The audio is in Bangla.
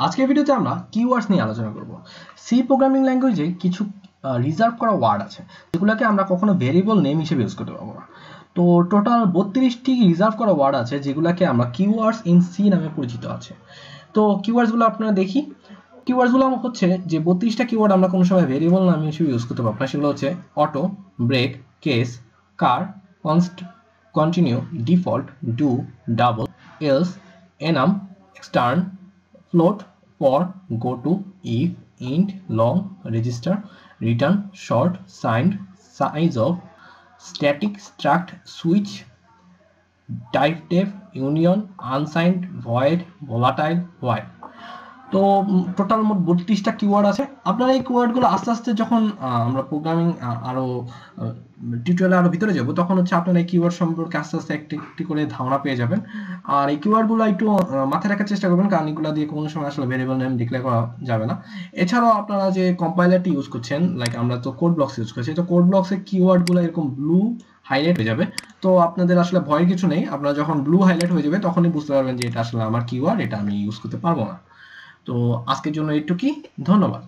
আজকের ভিডিওতে আমরা কিওয়ার্ডস নিয়ে আলোচনা করব। সি প্রোগ্রামিং ল্যাঙ্গুয়েজে কিছু রিজার্ভ করা ওয়ার্ড আছে যেগুলোকে আমরা কখনো ভেরিয়েবল নেম হিসেবে ইউজ করতে পারবো না। তো টোটাল 32টি রিজার্ভ করা ওয়ার্ড আছে যেগুলোকে আমরা কিওয়ার্ডস ইন সি নামে পরিচিত আছে। তো কিওয়ার্ডসগুলো আপনারা দেখি। কিওয়ার্ডসগুলো হচ্ছে যে 32টা কিওয়ার্ড আমরা কোনো সময় ভেরিয়েবল নাম হিসেবে ইউজ করতে পারবো না। সেগুলো হচ্ছে auto, break, case, car, continue, default, do, double, else, enum, extern, float, for, go to, if, int, long, register, return, short, signed, size of, static, struct, switch, type def, union, unsigned, void, volatile, while। তো টোটাল মোট 32টা কিওয়ার্ড আছে। আপনারা এই কিওয়ার্ডগুলো আস্তে আস্তে যখন আমরা প্রোগ্রামিং আরো টিউটোরিয়ালে আরো ভিতরে যাব তখন হচ্ছে আপনারা এই কিওয়ার্ড সম্পর্কে আস্তে আস্তে একটি করে ধারণা পেয়ে যাবেন। আর এই কিওয়ার্ডগুলো একটু মাথায় রাখার চেষ্টা করবেন, কারণ এগুলো দিয়ে কোনো সময় আসলে ভেরিয়েবল নেম ডিক্লেয়ার করা যাবে না। এছাড়াও আপনারা যে কম্পাইলারটি ইউজ করছেন, লাইক আমরা তো কোড ব্লকস ইউজ করছি, তো কোড ব্লকসের কিওয়ার্ডগুলো এরকম ব্লু হাইলাইট হয়ে যাবে। তো আপনাদের আসলে ভয়ের কিছু নেই, আপনারা যখন ব্লু হাইলাইট হয়ে যাবে তখনই বুঝতে পারবেন যে এটা আসলে আমার কিওয়ার্ড, এটা আমি ইউজ করতে পারবো না। তো আজকের জন্য এইটুকুই, ধন্যবাদ।